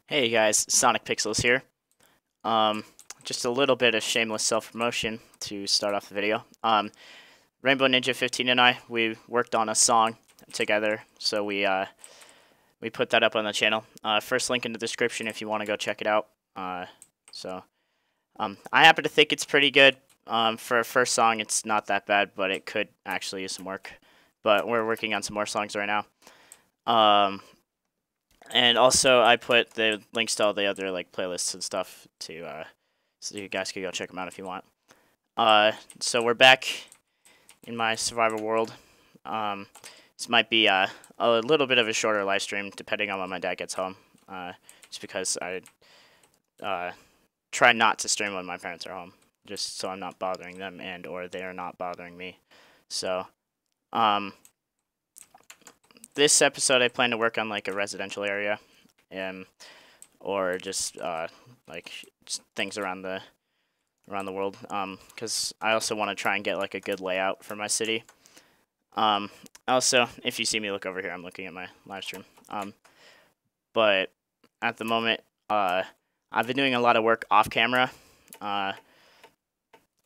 Hey guys, Sonic Pixels here. Um, just a little bit of shameless self-promotion to start off the video. Rainbow Ninja 15 and I, we worked on a song together, so we put that up on the channel. First link in the description if you want to go check it out. I happen to think it's pretty good. For a first song, it's not that bad, but it could actually use some work. But we're working on some more songs right now. And also, I put the links to all the other like playlists and stuff to so you guys can go check them out if you want. So we're back in my survival world. This might be a little bit of a shorter live stream depending on when my dad gets home. Just because I try not to stream when my parents are home, just so I'm not bothering them and or they are not bothering me. So, this episode I plan to work on like a residential area, or just like just things around the world. Because I also want to try and get like a good layout for my city. Also, if you see me look over here, I'm looking at my live stream. But at the moment, I've been doing a lot of work off camera.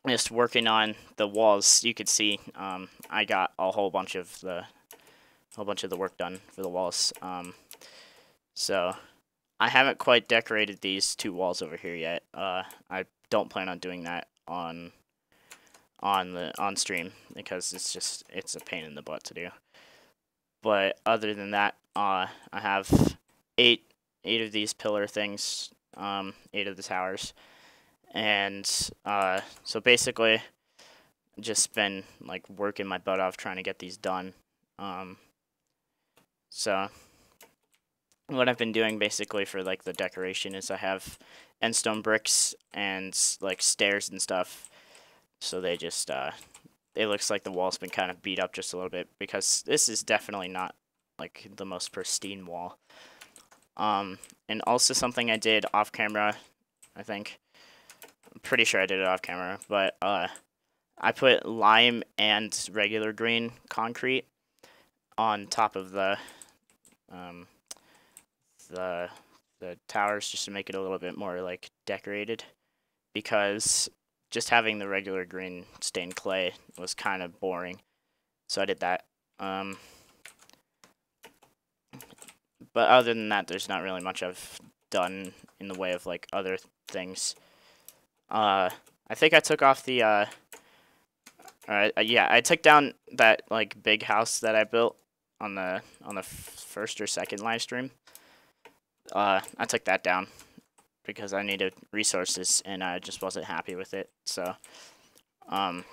Just working on the walls. You could see I got a whole bunch of the work done for the walls. So I haven't quite decorated these two walls over here yet. I don't plan on doing that on stream because it's a pain in the butt to do. But other than that, I have eight of these pillar things, 8 of the towers, and so basically, just been like working my butt off trying to get these done. So what I've been doing basically for like the decoration is I have endstone bricks and like stairs and stuff. So they just it looks like the wall's been kind of beat up just a little bit because this is definitely not like the most pristine wall. And also something I did off camera, I think. I'm pretty sure I did it off camera, but I put lime and regular green concrete on top of the towers just to make it a little bit more like decorated, because just having the regular green stained clay was kind of boring, so I did that. But other than that, there's not really much I've done in the way of like other things. I think I took off the yeah, I took down that like big house that I built on the first or second live stream. I took that down because I needed resources and I just wasn't happy with it. So, but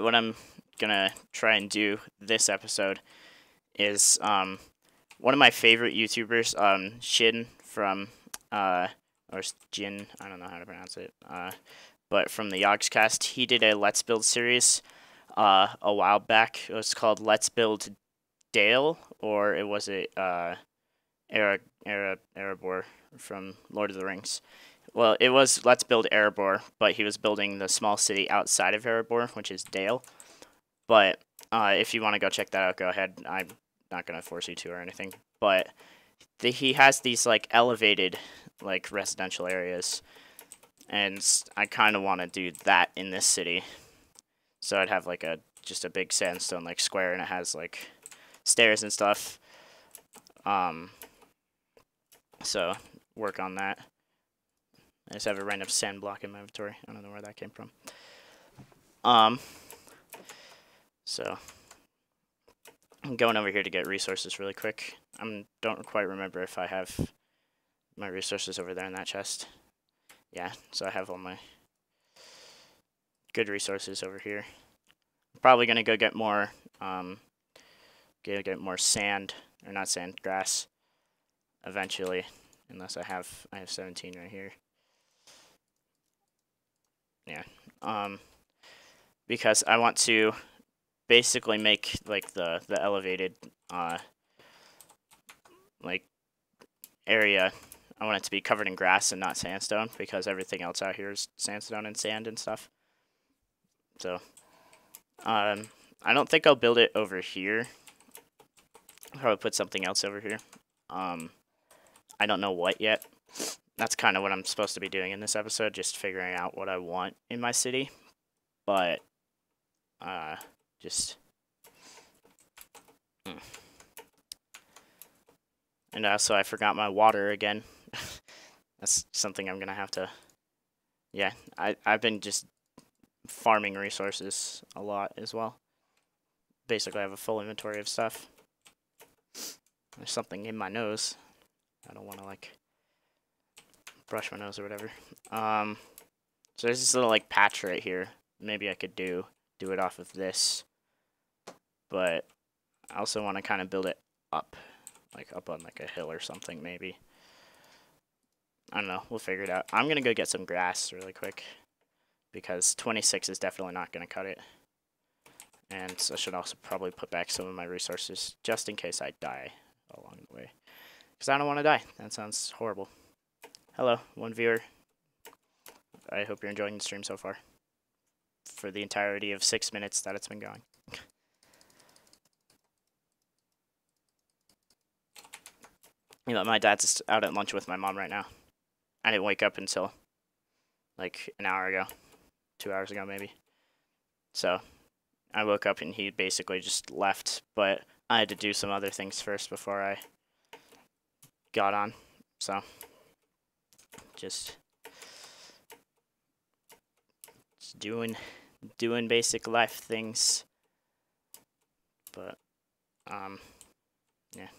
what I'm gonna try and do this episode is one of my favorite YouTubers, Shin from or Jin, I don't know how to pronounce it, but from the Yogscast, he did a Let's Build series a while back. It was called Let's Build Dale, or it was Erebor from Lord of the Rings. Well, it was Let's Build Erebor, but he was building the small city outside of Erebor, which is Dale. But if you want to go check that out, go ahead. I'm not going to force you to or anything. But he has these like elevated like residential areas, and I kind of want to do that in this city. So I'd have like just a big sandstone like square, and it has like stairs and stuff. So work on that. I just have a random sand block in my inventory. I don't know where that came from. So I'm going over here to get resources really quick. I don't quite remember if I have my resources over there in that chest. Yeah, so I have all my good resources over here. I'm probably gonna go get more get more sand, or not sand, grass eventually, unless I have 17 right here. Yeah. Because I want to basically make like the elevated like area, I want it to be covered in grass and not sandstone, because everything else out here is sandstone and sand and stuff. So I don't think I'll build it over here. I'll probably put something else over here. I don't know what yet. That's kind of what I'm supposed to be doing in this episode, just figuring out what I want in my city. But, just... And so I forgot my water again. That's something I'm going to have to... Yeah, I've been just farming resources a lot as well. Basically, I have a full inventory of stuff. There's something in my nose. I don't want to, like, brush my nose or whatever. So there's this little, like, patch right here. Maybe I could do it off of this. But I also want to kind of build it up. Like, up on, like, a hill or something, maybe. I don't know. We'll figure it out. I'm going to go get some grass really quick. Because 26 is definitely not going to cut it. And so I should also probably put back some of my resources. Just in case I die along the way. Because I don't want to die. That sounds horrible. Hello, one viewer. I hope you're enjoying the stream so far. For the entirety of 6 minutes that it's been going. You know, my dad's out at lunch with my mom right now. I didn't wake up until like an hour ago. 2 hours ago, maybe. So I woke up and he basically just left. But I had to do some other things first before I got on. So just doing basic life things. But yeah.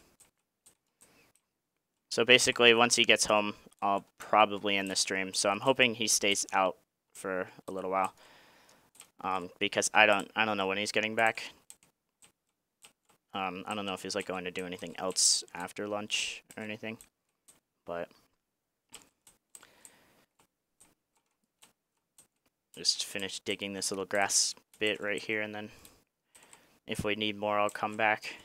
So basically, once he gets home, I'll probably end the stream. So I'm hoping he stays out for a little while. Because I don't know when he's getting back. I don't know if he's like going to do anything else after lunch or anything. But just finish digging this little grass bit right here, and then if we need more, I'll come back.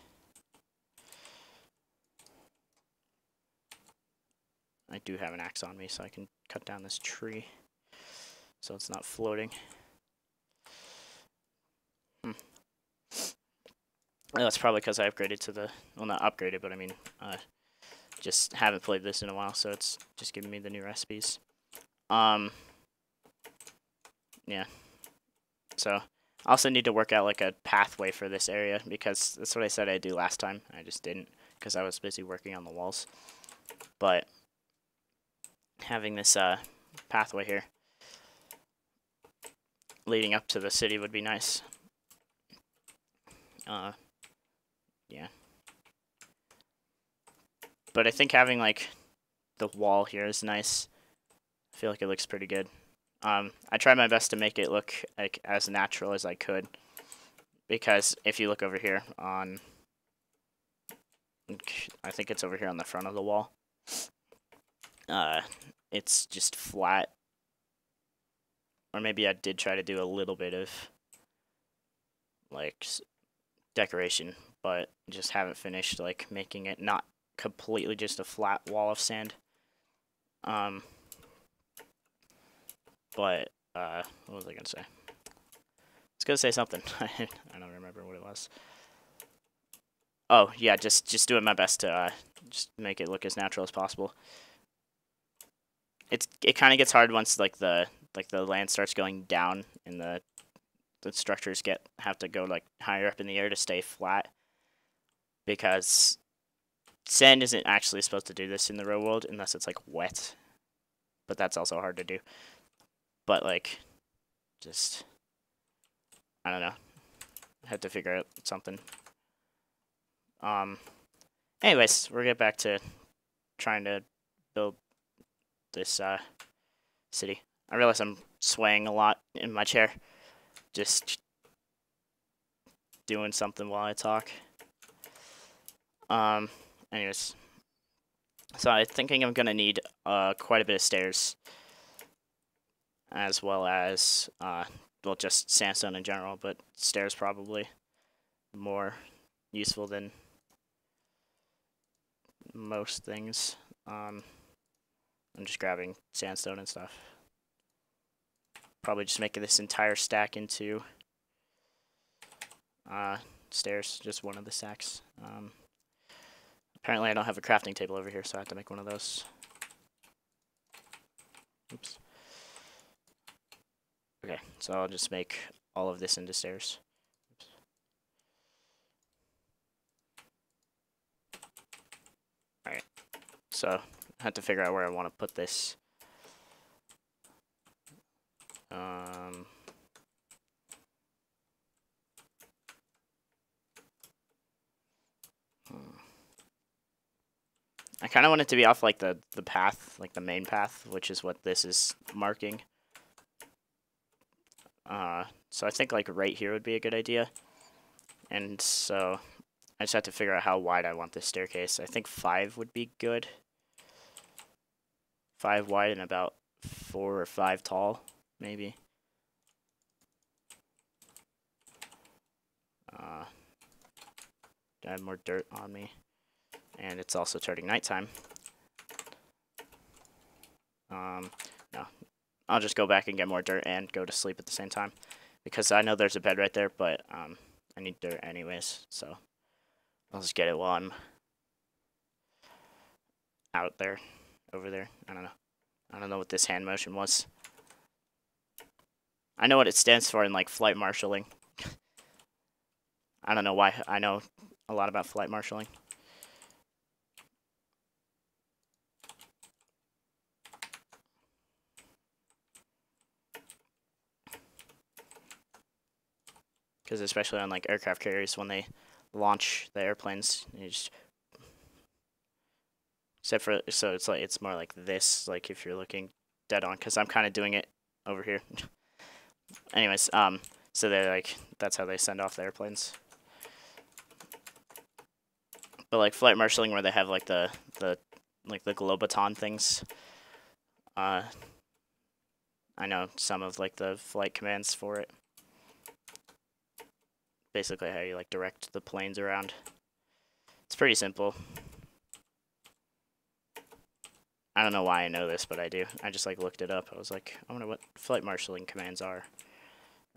I do have an axe on me, so I can cut down this tree so it's not floating. That's probably because I upgraded to the... Well, not upgraded, but I mean, just haven't played this in a while, so it's just giving me the new recipes. Yeah. So, I also need to work out, like, a pathway for this area, because that's what I said I'd do last time. I just didn't, because I was busy working on the walls. But having this pathway here leading up to the city would be nice. Yeah. But I think having, like, the wall here is nice. I feel like it looks pretty good. I tried my best to make it look, like, as natural as I could. Because if you look over here on... I think it's over here on the front of the wall. It's just flat. Or maybe I did try to do a little bit of, like, decoration, but just haven't finished, like, making it not completely just a flat wall of sand. But, what was I gonna say? I was gonna say something. I don't remember what it was. Oh, yeah, just doing my best to, just make it look as natural as possible. It kind of gets hard once, like, the land starts going down and the structures have to go, like, higher up in the air to stay flat, because sand isn't actually supposed to do this in the real world unless it's, like, wet, but that's also hard to do. But, like, just, I don't know, I had to figure out something. Anyways, we'll get back to trying to build this city. I realize I'm swaying a lot in my chair. Just doing something while I talk. Anyways. So I'm thinking I'm gonna need quite a bit of stairs. As well as, well, just sandstone in general, but stairs probably more useful than most things. I'm just grabbing sandstone and stuff. Probably just making this entire stack into stairs, just one of the stacks. Apparently I don't have a crafting table over here, so I have to make one of those. Oops. Okay, so I'll just make all of this into stairs. Oops. Alright, so I have to figure out where I want to put this. I kind of want it to be off like the path, like the main path, which is what this is marking. So I think like right here would be a good idea. And so I just have to figure out how wide I want this staircase. I think 5 would be good. 5 wide and about 4 or 5 tall, maybe. I have more dirt on me. And it's also turning nighttime. No. I'll just go back and get more dirt and go to sleep at the same time. Because I know there's a bed right there, but I need dirt anyways. So I'll just get it while I'm out there, over there. I don't know. I don't know what this hand motion was. I know what it stands for in like flight marshalling. I don't know why I know a lot about flight marshalling. Because especially on like aircraft carriers, when they launch the airplanes, you just, except for, so it's like, it's more like this, like if you're looking dead on, because I'm kind of doing it over here. Anyways, so they're like, that's how they send off the airplanes. But like flight marshalling, where they have like the Globaton things, I know some of like the flight commands for it. Basically how you like direct the planes around. It's pretty simple. I don't know why I know this, but I do. I just like looked it up. I was like, I wonder what flight marshalling commands are,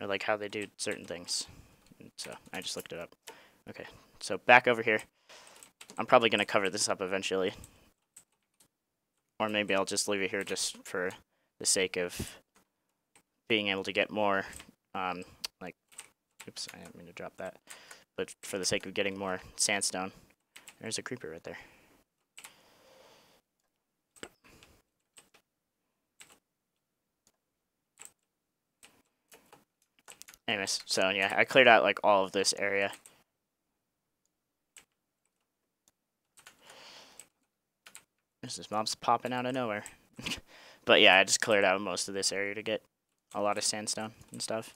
or like how they do certain things. And so I just looked it up. Okay, so back over here. I'm probably gonna cover this up eventually, or maybe I'll just leave it here just for the sake of being able to get more, like, oops, I didn't mean to drop that, but for the sake of getting more sandstone. There's a creeper right there. Anyways, so yeah, I cleared out like all of this area. This mob's popping out of nowhere. But yeah, I just cleared out most of this area to get a lot of sandstone and stuff.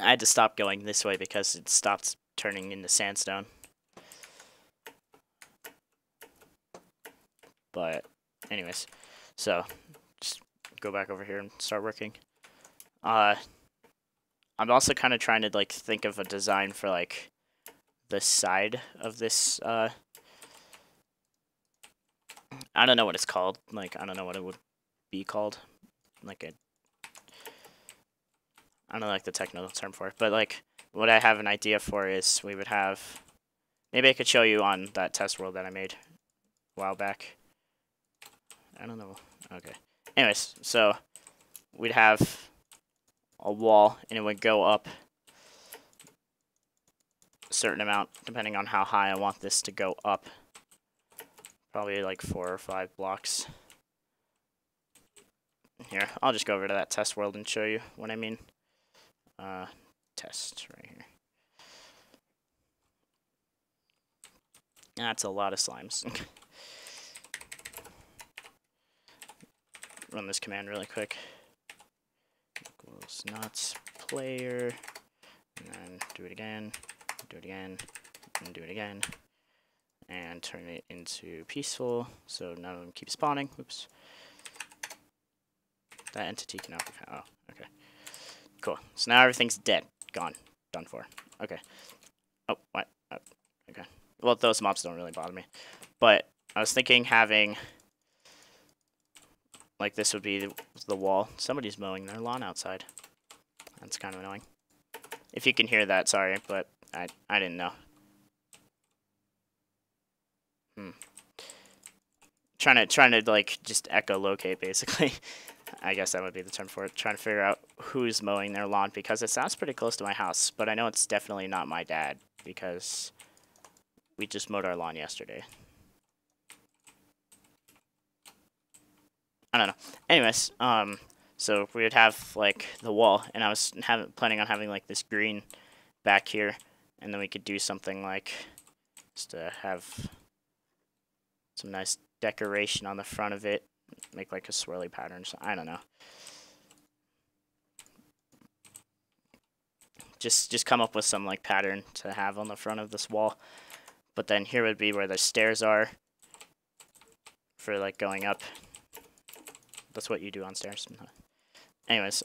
I had to stop going this way because it stopped turning into sandstone. But anyways, so just go back over here and start working. I'm also kind of trying to like think of a design for like the side of this. I don't know what it's called. Like I don't know what it would be called. Like I don't know like the technical term for it, but like what I have an idea for is we would have. Maybe I could show you on that test world that I made a while back. I don't know. Okay. Anyways, so we'd have a wall and it would go up a certain amount depending on how high I want this to go up. Probably like 4 or 5 blocks. Here, I'll just go over to that test world and show you what I mean. Test right here. That's a lot of slimes. Run this command really quick. Equals not player, and then do it again, and do it again, and turn it into peaceful, so none of them keep spawning. Oops. That entity cannot be found. Oh, okay. Cool. So now everything's dead. Gone. Done for. Okay. Oh, what? Oh, okay. Well, those mobs don't really bother me. But I was thinking having like this would be the wall. Somebody's mowing their lawn outside. That's kind of annoying. If you can hear that, sorry, but I didn't know. Trying to like just echolocate basically. I guess that would be the term for it. Trying to figure out who's mowing their lawn because it sounds pretty close to my house, but I know it's definitely not my dad because we just mowed our lawn yesterday. I don't know. Anyways, so we would have like the wall, and I was planning on having like this green back here, and then we could do something like just to have some nice decoration on the front of it, make like a swirly pattern. So I don't know. Just come up with some like pattern to have on the front of this wall. But then here would be where the stairs are for like going up. That's what you do on stairs. Anyways,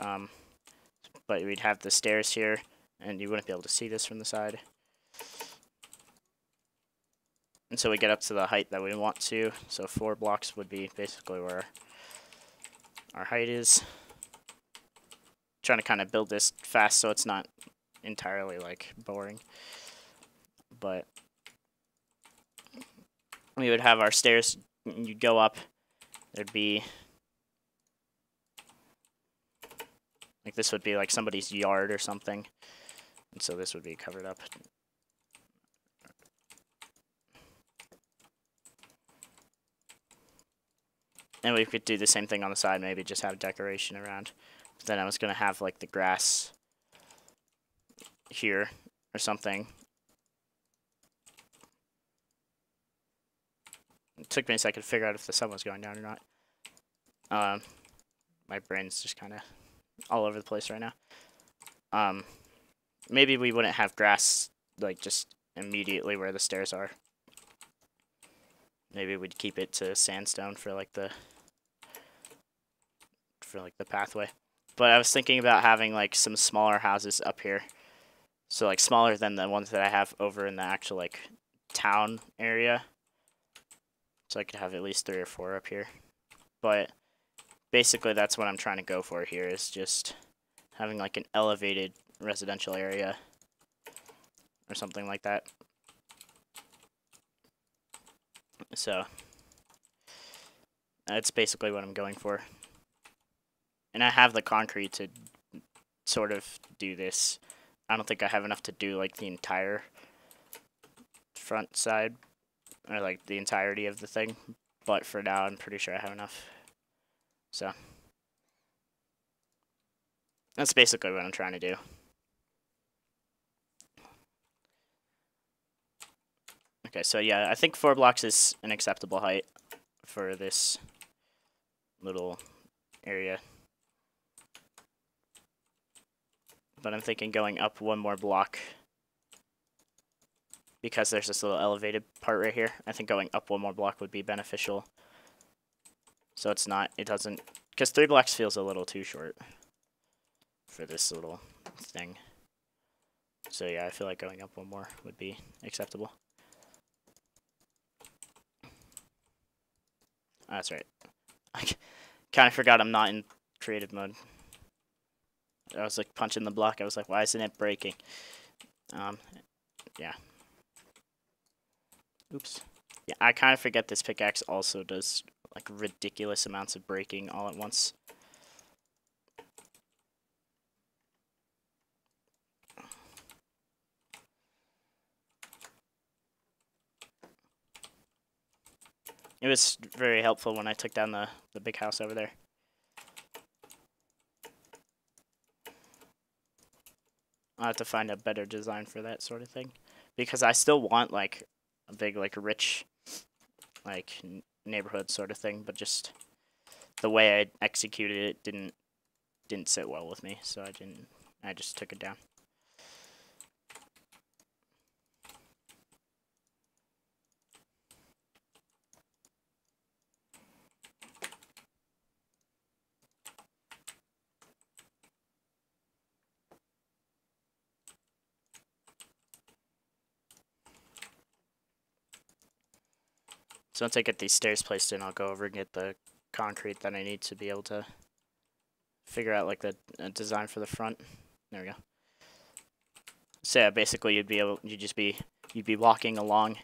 but we'd have the stairs here, and you wouldn't be able to see this from the side. And so we get up to the height that we want to. So 4 blocks would be basically where our height is. Trying to kind of build this fast so it's not entirely like boring. But we would have our stairs, you'd go up, there'd be like this would be like somebody's yard or something. And so this would be covered up. And we could do the same thing on the side, maybe just have decoration around. But then I was going to have like the grass here or something. It took me a second to figure out if the sun was going down or not. My brain's just kind of all over the place right now. Maybe we wouldn't have grass like just immediately where the stairs are. Maybe we'd keep it to sandstone for like the pathway. But I was thinking about having like some smaller houses up here. So like smaller than the ones that I have over in the actual like town area. So I could have at least 3 or 4 up here. But basically that's what I'm trying to go for here, is just having like an elevated residential area or something like that. So that's basically what I'm going for. And I have the concrete to sort of do this. I don't think I have enough to do like the entire front side or like the entirety of the thing, but for now I'm pretty sure I have enough. So that's basically what I'm trying to do. Okay, so yeah, I think 4 blocks is an acceptable height for this little area. But I'm thinking going up 1 more block because there's this little elevated part right here. I think going up 1 more block would be beneficial. So it doesn't, because 3 blocks feels a little too short for this little thing. So yeah, I feel like going up 1 more would be acceptable. Oh, that's right. I kind of forgot I'm not in creative mode. I was like punching the block. I was like, why isn't it breaking? Yeah. Oops. Yeah, I kind of forget this pickaxe also does like ridiculous amounts of breaking all at once. It was very helpful when I took down the big house over there. I'll have to find a better design for that sort of thing. Because I still want like a big like rich like neighborhood sort of thing, but just the way I executed it didn't sit well with me, so I just took it down. So once I get these stairs placed in, I'll go over and get the concrete that I need to be able to figure out like the design for the front. There we go. So yeah, basically you'd be walking along,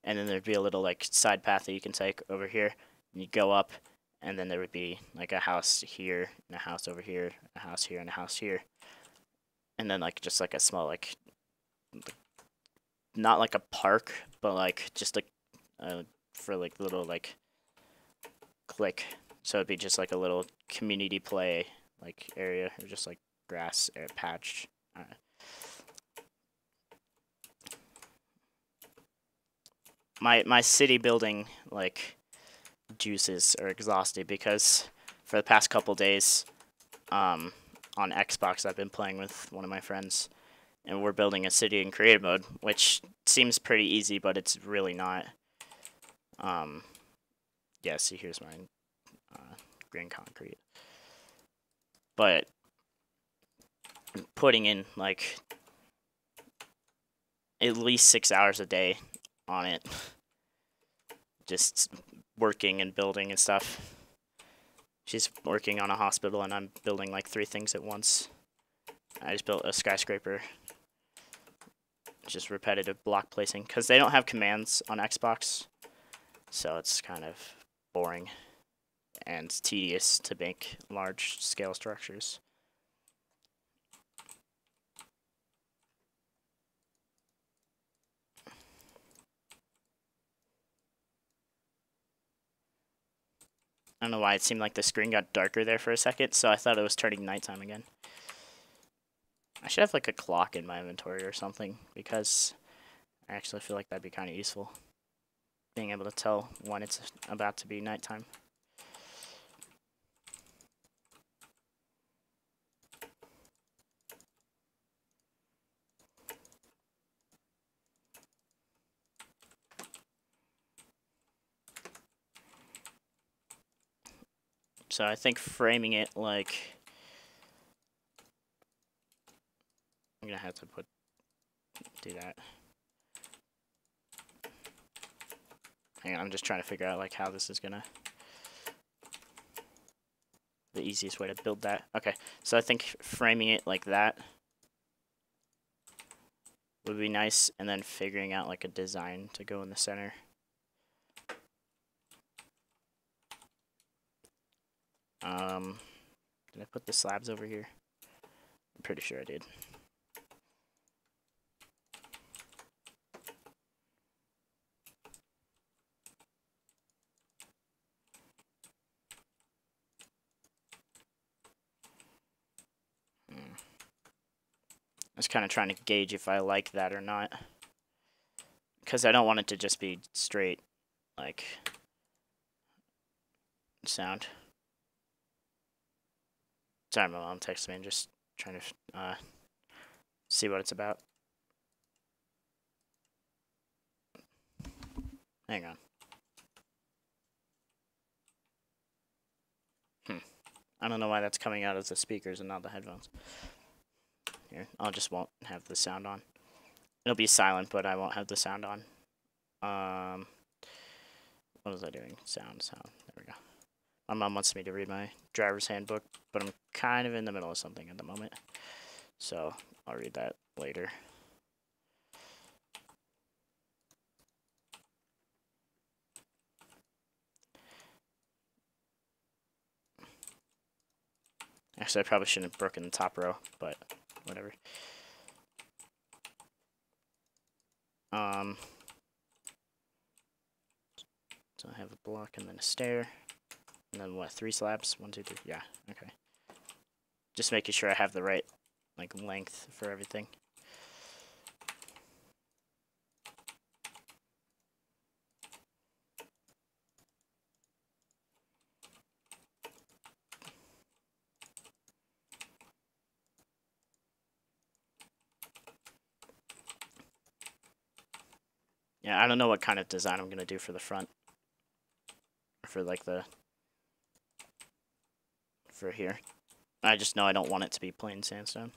and then there'd be a little like side path that you can take over here, and you go up, and then there would be like a house here, and a house over here, a house here, and a house here, and then like just like a small like not like a park, but like just like for like little like click. So it'd be just like a little community play like area, or just like grass patch. My city building like juices are exhausted because for the past couple days, on Xbox I've been playing with one of my friends, and we're building a city in creative mode, which seems pretty easy, but it's really not. Yeah, see, here's my green concrete. But putting in like at least 6 hours a day on it, just working and building and stuff. She's working on a hospital, and I'm building like 3 things at once. I just built a skyscraper. Just repetitive block placing, because they don't have commands on Xbox, so it's kind of boring and tedious to make large scale structures. I don't know why it seemed like the screen got darker there for a second, so I thought it was turning nighttime again. I should have like a clock in my inventory or something, because I actually feel like that'd be kind of useful, being able to tell when it's about to be nighttime. So I think framing it like, I'm gonna have to do that. Hang on, I'm just trying to figure out like how this is gonna, the easiest way to build that. Okay, so I think framing it like that would be nice, and then figuring out like a design to go in the center. Did I put the slabs over here? I'm pretty sure I did. I was kind of trying to gauge if I like that or not, because I don't want it to just be straight like sound. Sorry, my mom texted me and just trying to see what it's about. Hang on. I don't know why that's coming out of the speakers and not the headphones. Here, I just won't have the sound on. It'll be silent, but I won't have the sound on. What was I doing? Sound. There we go. My mom wants me to read my driver's handbook, but I'm kind of in the middle of something at the moment, so I'll read that later. Actually, I probably shouldn't have broken the top row, but whatever. So I have a block and then a stair, and then what? 3 slabs? 1, 2, 3. Yeah. Okay. Just making sure I have the right like length for everything. Yeah, I don't know what kind of design I'm gonna do for the front. For like for here. I just know I don't want it to be plain sandstone.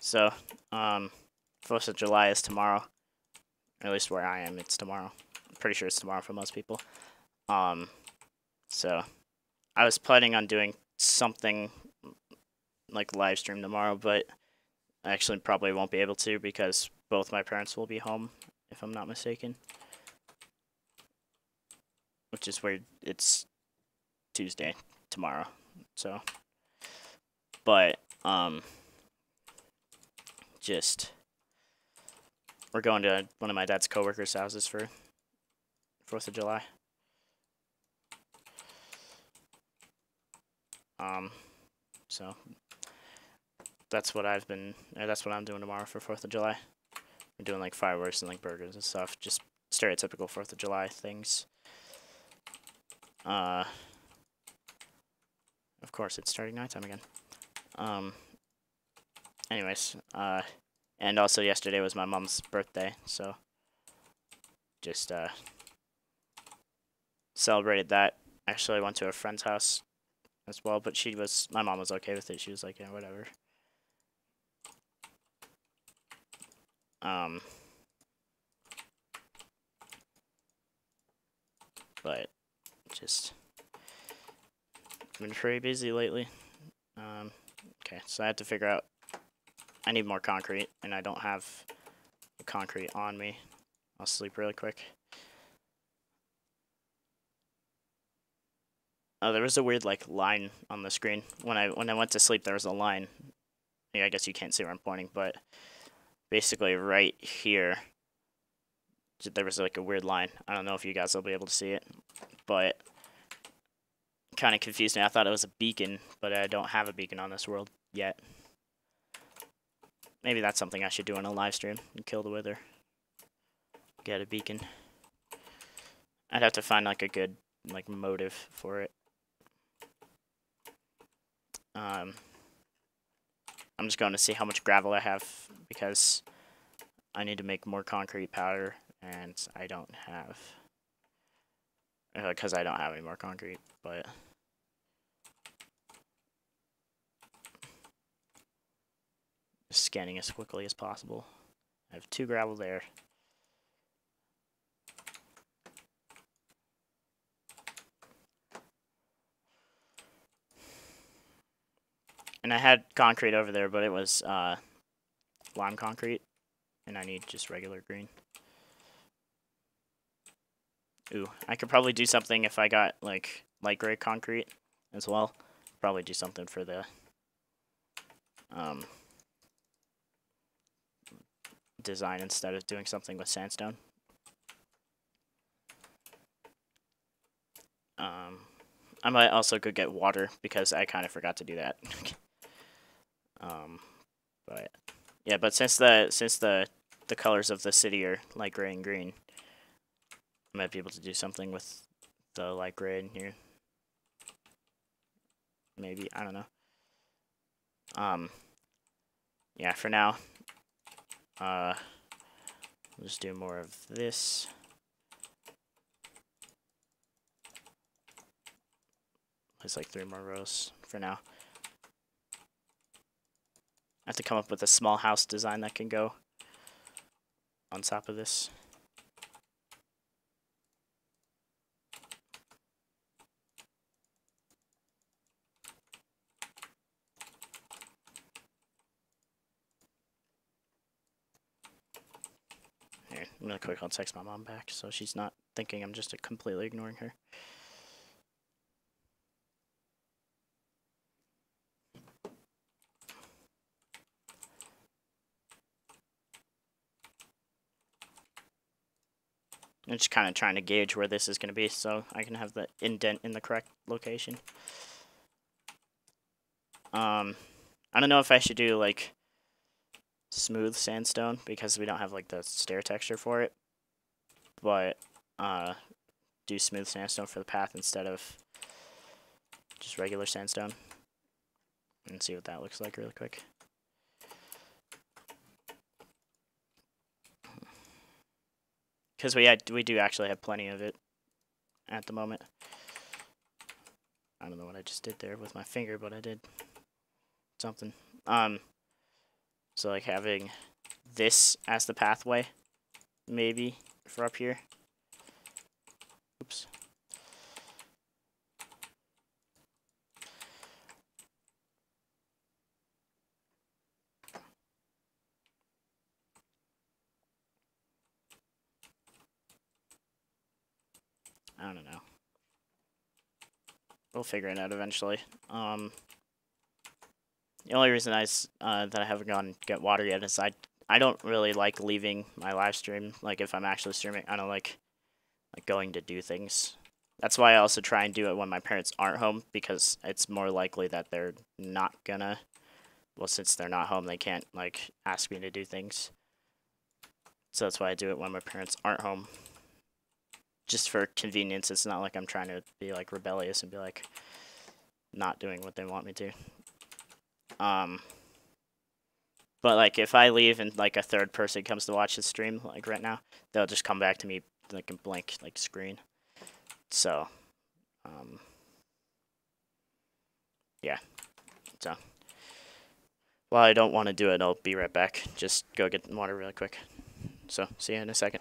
So, 4th of July is tomorrow. Or at least where I am, it's tomorrow. I'm pretty sure it's tomorrow for most people. So I was planning on doing something like live stream tomorrow, but I actually probably won't be able to because both my parents will be home, if I'm not mistaken. Which is weird. It's Tuesday tomorrow. So, but just we're going to one of my dad's coworkers' houses for 4th of July. So that's what I'm doing tomorrow for 4th of July. I'm doing like fireworks and like burgers and stuff, just stereotypical 4th of July things. Of course, it's starting nighttime again. Anyways, and also yesterday was my mom's birthday, so just celebrated that. Actually, I went to a friend's house as well, but my mom was okay with it. She was like, yeah, whatever. But just been pretty busy lately. Okay, so I had to figure out. I need more concrete, and I don't have the concrete on me. I'll sleep really quick. Oh, there was a weird like line on the screen when I went to sleep. There was a line. Yeah, I guess you can't see where I'm pointing, but basically right here, there was like a weird line. I don't know if you guys will be able to see it, but kind of confused me. I thought it was a beacon, but I don't have a beacon on this world yet. Maybe that's something I should do in a live stream and kill the wither. Get a beacon. I'd have to find like a good like motive for it. I'm just going to see how much gravel I have because I need to make more concrete powder, and I don't have because I don't have any more concrete. But just scanning as quickly as possible. I have 2 gravel there. And I had concrete over there, but it was lime concrete, and I need just regular green. Ooh, I could probably do something if I got like light gray concrete as well. Probably do something for the design instead of doing something with sandstone. I might also go get water because I kind of forgot to do that. But yeah, but since the colors of the city are light gray and green, I might be able to do something with the light gray in here. Maybe, I don't know. Yeah, for now, we'll just do more of this. There's like 3 more rows for now. I have to come up with a small house design that can go on top of this. Here, really quick, I'll text my mom back so she's not thinking I'm just completely ignoring her. I'm just kind of trying to gauge where this is going to be so I can have the indent in the correct location. I don't know if I should do like smooth sandstone because we don't have like the stair texture for it, but do smooth sandstone for the path instead of just regular sandstone and see what that looks like really quick. Because we do actually have plenty of it at the moment. I don't know what I just did there with my finger, but I did something. So like having this as the pathway, maybe, for up here. Oops. I don't know. We'll figure it out eventually. The only reason that I haven't gone and get water yet is I don't really like leaving my live stream. Like if I'm actually streaming, I don't like going to do things. That's why I also try and do it when my parents aren't home, because it's more likely that they're not gonna. Well, since they're not home, they can't like ask me to do things. So that's why I do it when my parents aren't home. Just for convenience. It's not like I'm trying to be like rebellious and be like not doing what they want me to. But like if I leave and like a third person comes to watch the stream, like right now, they'll just come back to me like a blank like screen. So, yeah. So, while I don't want to do it, I'll be right back. Just go get water really quick. So, see you in a second.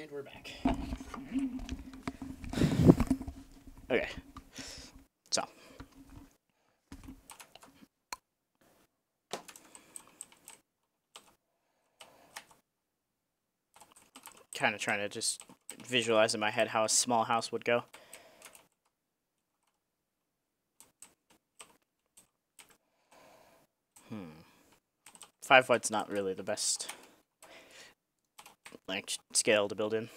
And we're back. Okay. So. Kind of trying to just visualize in my head how a small house would go. Hmm. 5 foot's not really the best like scale to build in.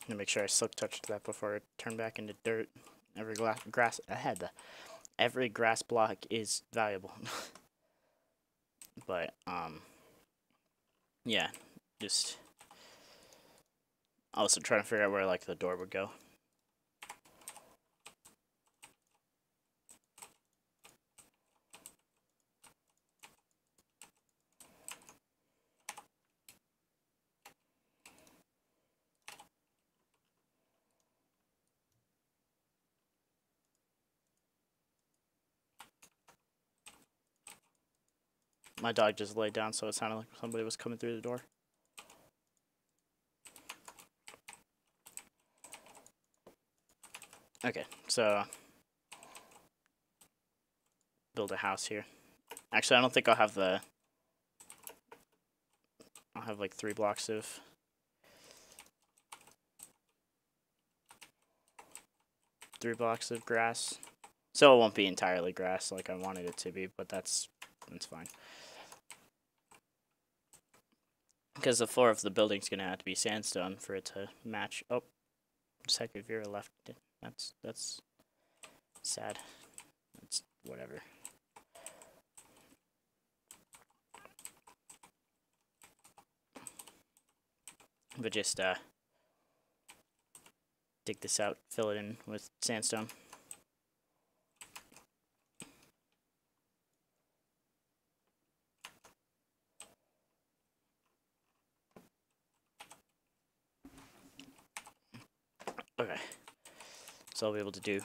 I'm gonna make sure I silk touched that before it turned back into dirt. Every every grass block is valuable. But yeah, just also trying to figure out where like the door would go. My dog just laid down, so it sounded like somebody was coming through the door. Okay, so build a house here. Actually, I don't think I'll have like 3 blocks of 3 blocks of grass. So it won't be entirely grass like I wanted it to be, but that's fine. Because the floor of the building's gonna have to be sandstone for it to match. Oh, second Vera left. That's sad. That's whatever. But just dig this out, fill it in with sandstone. Okay, so I'll be able to do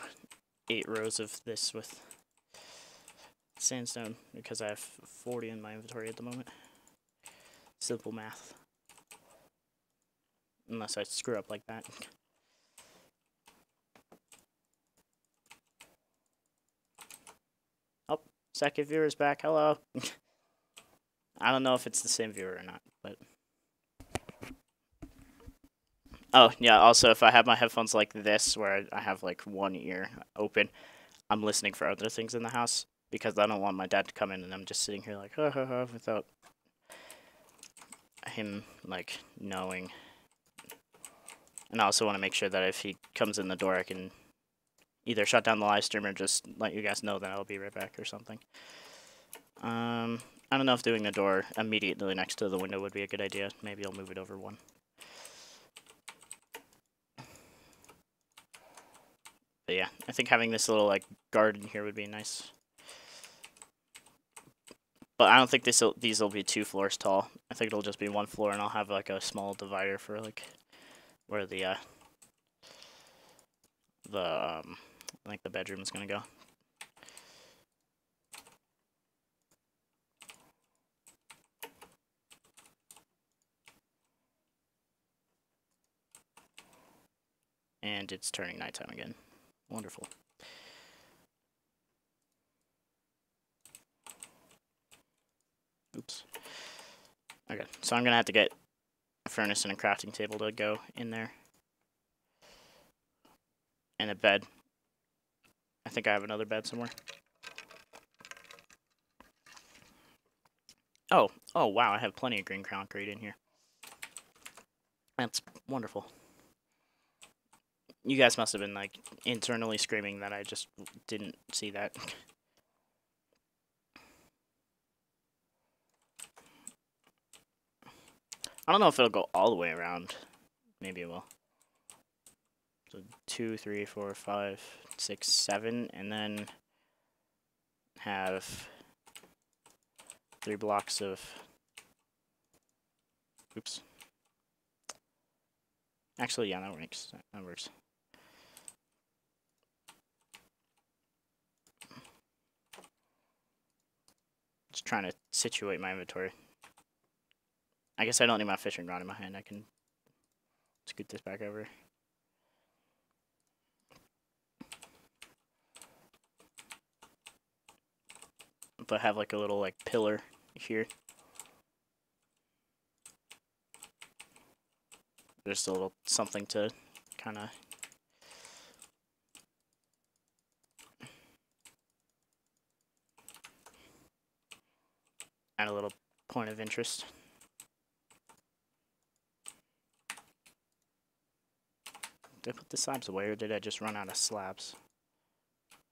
8 rows of this with sandstone because I have 40 in my inventory at the moment. Simple math. Unless I screw up like that. Oh, second viewer's back. Hello. I don't know if it's the same viewer or not, but... Oh, yeah, also, if I have my headphones like this, where I have, like, one ear open, I'm listening for other things in the house, because I don't want my dad to come in and I'm just sitting here like, ha ha ha, without him, like, knowing. And I also want to make sure that if he comes in the door, I can either shut down the live stream or just let you guys know that I'll be right back or something. I don't know if doing the door immediately next to the window would be a good idea. Maybe I'll move it over one. But yeah, I think having this little, like, garden here would be nice. But I don't think these will be 2 floors tall. I think it'll just be 1 floor, and I'll have, like, a small divider for, like, where the like, the bedroom is gonna go. And it's turning nighttime again. Wonderful. Oops. Okay, so I'm gonna have to get a furnace and a crafting table to go in there. And a bed. I think I have another bed somewhere. Oh wow, I have plenty of green concrete in here. That's wonderful. You guys must have been, like, internally screaming that I just didn't see that. I don't know if it'll go all the way around. Maybe it will. So 2, 3, 4, 5, 6, 7, and then have 3 blocks of... Oops. Actually, yeah, that works. That works. Just trying to situate my inventory. I guess I don't need my fishing rod in my hand. I can scoot this back over. But have, like, a little, like, pillar here. Just a little something to kind of... add a little point of interest. Did I put the slabs away, or did I just run out of slabs?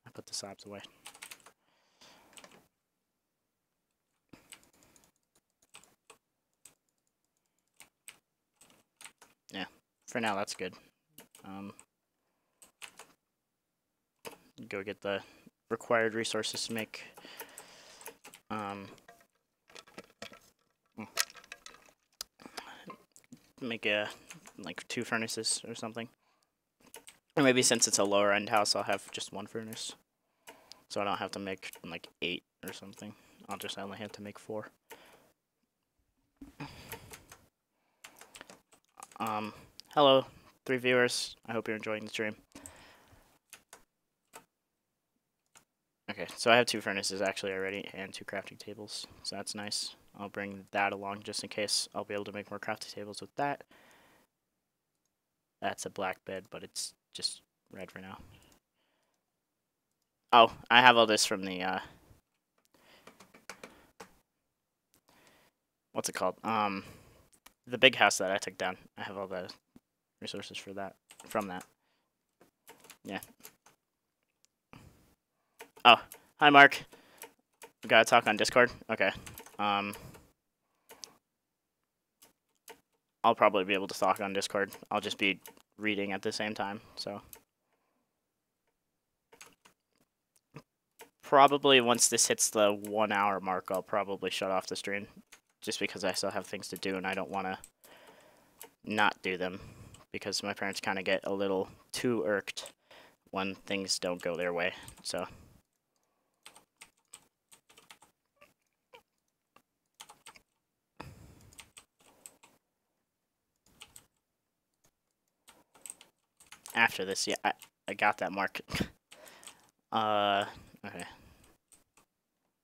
I put the slabs away. Yeah, for now that's good. Go get the required resources to make like 2 furnaces or something. Or maybe since it's a lower end house, I'll have just 1 furnace. So I don't have to make, like, 8 or something. I'll just only have to make 4. Hello, 3 viewers. I hope you're enjoying the stream. Okay, so I have 2 furnaces actually already and 2 crafting tables, so that's nice. I'll bring that along just in case I'll be able to make more crafting tables with that. That's a black bed, but it's just red for now. Oh, I have all this from the, what's it called? The big house that I took down. I have all the resources for that, from that. Yeah. Oh, hi, Mark. We gotta talk on Discord? Okay. I'll probably be able to talk on Discord. I'll just be reading at the same time, so. Probably once this hits the 1 hour mark, I'll probably shut off the stream. Just because I still have things to do and I don't want to not do them. Because my parents kind of get a little too irked when things don't go their way, so. After this, yeah, I got that mark. Okay.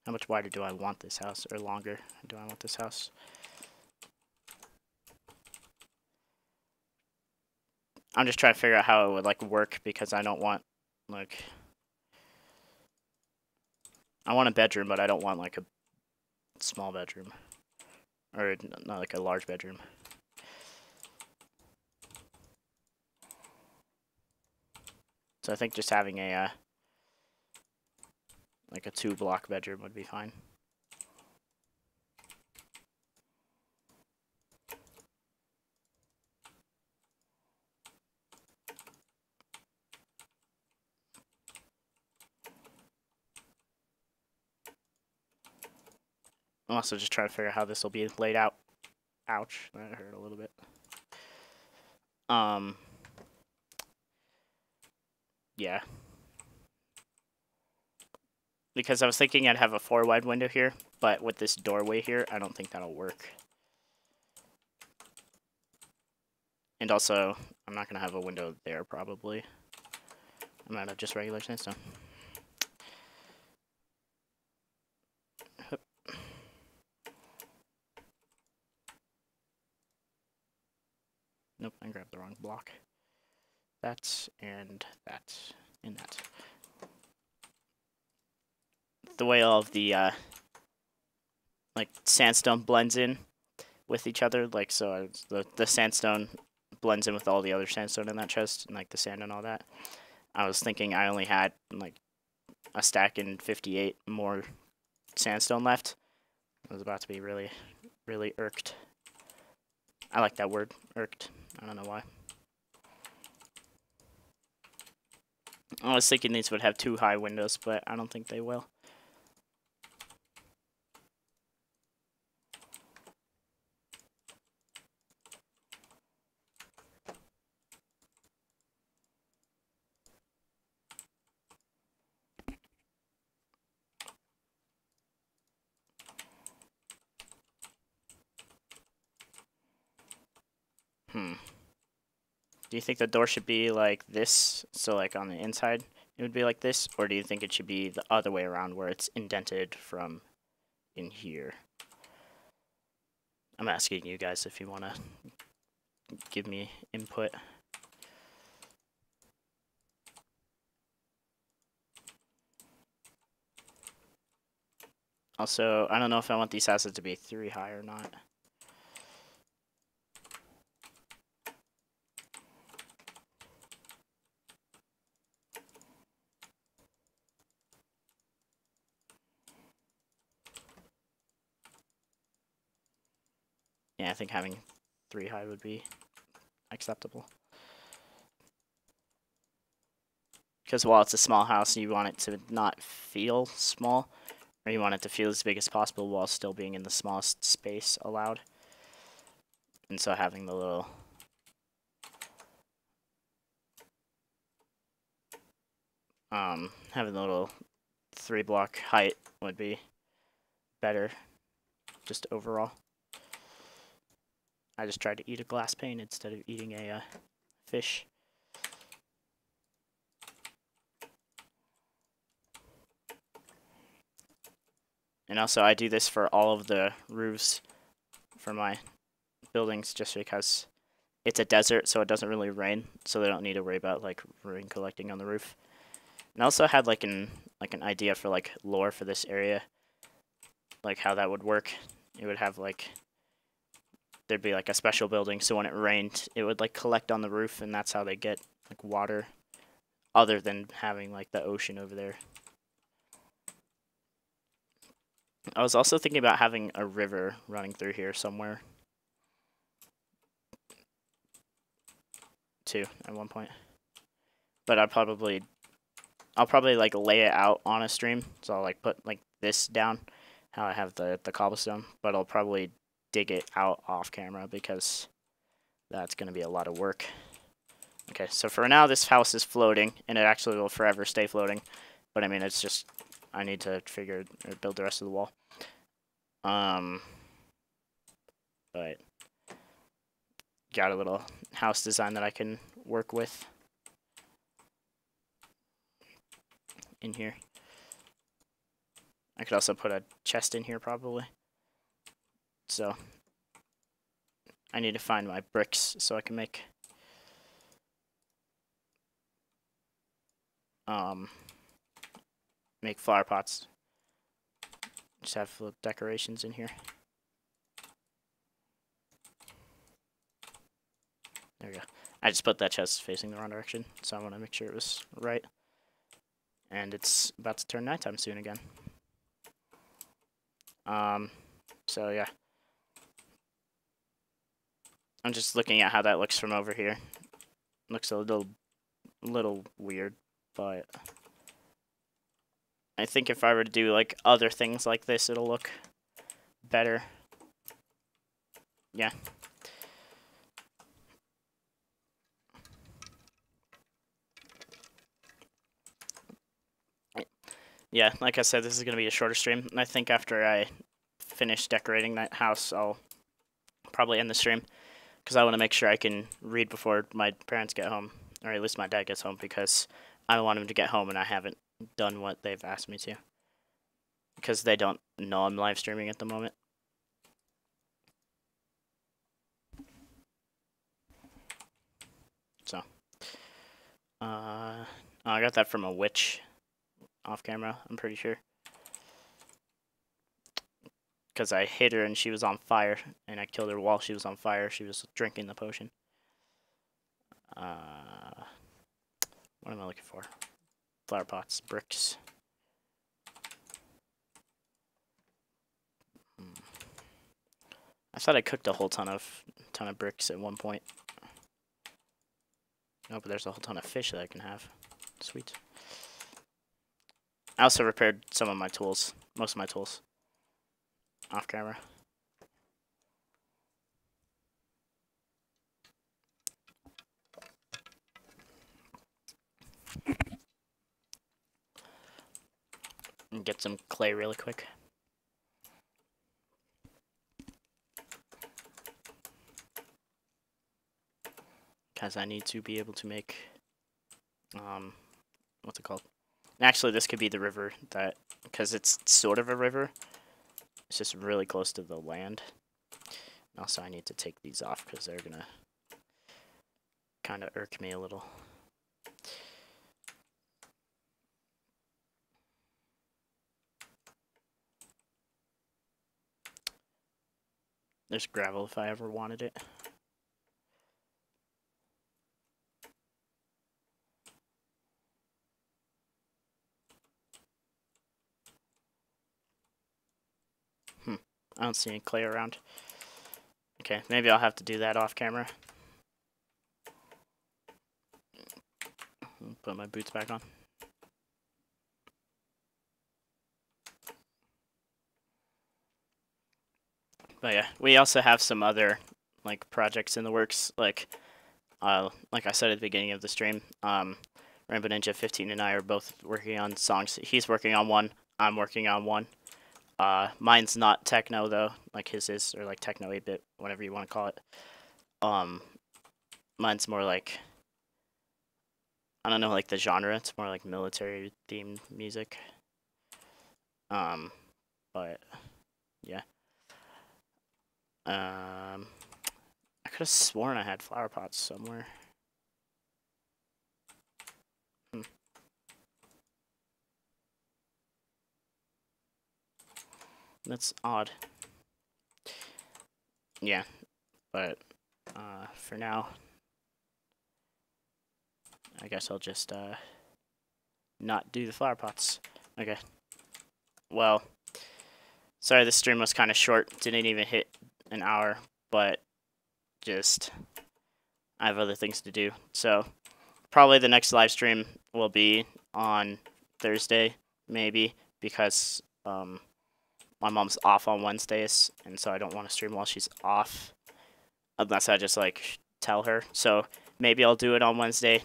How much wider do I want this house, or longer do I want this house? I'm just trying to figure out how it would, like, work, because I don't want, like... I want a bedroom, but I don't want, like, a small bedroom. Or, not like a large bedroom. So I think just having a, like a 2-block bedroom would be fine. I'm also just trying to figure out how this will be laid out. Ouch, that hurt a little bit. Yeah. Because I was thinking I'd have a 4-wide window here, but with this doorway here, I don't think that'll work. And also, I'm not going to have a window there, probably. I'm out of just regular sandstone. Nope, I grabbed the wrong block. That, and that, and that. The way all of the, like, sandstone blends in with each other, like, so the sandstone blends in with all the other sandstone in that chest, and, like, the sand and all that. I was thinking I only had, like, a stack and 58 more sandstone left. I was about to be really, really irked. I like that word, irked. I don't know why. I was thinking these would have 2 high windows, but I don't think they will. Do you think the door should be like this, so like on the inside it would be like this, or do you think it should be the other way around where it's indented from in here? I'm asking you guys if you want to give me input. Also, I don't know if I want these houses to be 3 high or not. Yeah, I think having 3 high would be acceptable. Because while it's a small house, you want it to not feel small, or you want it to feel as big as possible while still being in the smallest space allowed. And so having the little... having the little 3-block height would be better, just overall. I just tried to eat a glass pane instead of eating a fish. And also, I do this for all of the roofs for my buildings just because it's a desert, so it doesn't really rain, so they don't need to worry about, like, rain collecting on the roof. And I also had, like, an like an idea for like lore for this area, like how that would work. It would have like there'd be like a special building, so when it rained, it would like collect on the roof, and that's how they get like water, other than having like the ocean over there. I was also thinking about having a river running through here somewhere, too, at one point. But I'll probably like lay it out on a stream, so I'll like put like this down, how I have the cobblestone, but I'll probably dig it out off camera because that's gonna be a lot of work. Okay, so for now this house is floating, and it actually will forever stay floating, but I mean it's just I need to figure or build the rest of the wall. But got a little house design that I can work with in here. I could also put a chest in here probably. So I need to find my bricks so I can make flower pots. Just have little decorations in here. There we go. I just put that chest facing the wrong direction, so I want to make sure it was right. And it's about to turn nighttime soon again. So yeah. I'm just looking at how that looks from over here. Looks a little weird, but I think if I were to do like other things like this, it'll look better. Yeah. Yeah, like I said, this is going to be a shorter stream. I think after I finish decorating that house, I'll probably end the stream, because I want to make sure I can read before my parents get home, or at least my dad gets home, because I don't want him to get home and I haven't done what they've asked me to, because they don't know I'm live streaming at the moment. So, I got that from a witch off camera, I'm pretty sure. Because I hit her and she was on fire, and I killed her while she was on fire. She was drinking the potion. What am I looking for? Flower pots, bricks. I thought I cooked a whole ton of bricks at one point. Oh, but there's a whole ton of fish that I can have. Sweet. I also repaired some of my tools, most of my tools, off camera. And get some clay really quick. Because I need to be able to make, what's it called? Actually, this could be the river that, because it's sort of a river. It's just really close to the land. Also, I need to take these off because they're gonna kind of irk me a little. There's gravel if I ever wanted it. I don't see any clay around. Okay, maybe I'll have to do that off camera. Put my boots back on. But yeah, we also have some other like projects in the works. Like I said at the beginning of the stream, Rainbow Ninja 15 and I are both working on songs. He's working on one. I'm working on one. Mine's not techno though, like his is, or like techno 8-bit, whatever you want to call it. Mine's more like, I don't know, like the genre. It's more like military themed music. But yeah. I could have sworn I had flower pots somewhere. That's odd. Yeah, but for now, I guess I'll just not do the flower pots. Okay. Well, sorry this stream was kind of short. Didn't even hit an hour, but just I have other things to do. So probably the next live stream will be on Thursday, maybe, because my mom's off on Wednesdays, and so I don't want to stream while she's off, unless I just like tell her. So maybe I'll do it on Wednesday.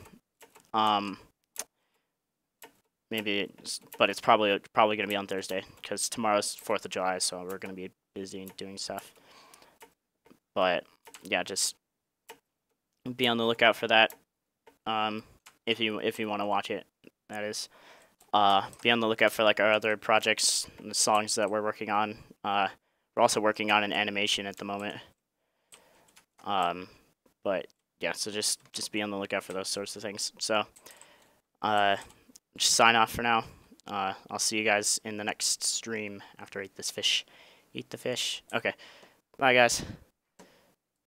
Maybe, but it's probably gonna be on Thursday because tomorrow's 4th of July, so we're gonna be busy doing stuff. But yeah, just be on the lookout for that. If you want to watch it, that is. Be on the lookout for like our other projects, and the songs that we're working on. We're also working on an animation at the moment. But yeah, so just be on the lookout for those sorts of things. So, just sign off for now. I'll see you guys in the next stream after I eat this fish. Eat the fish. Okay. Bye, guys.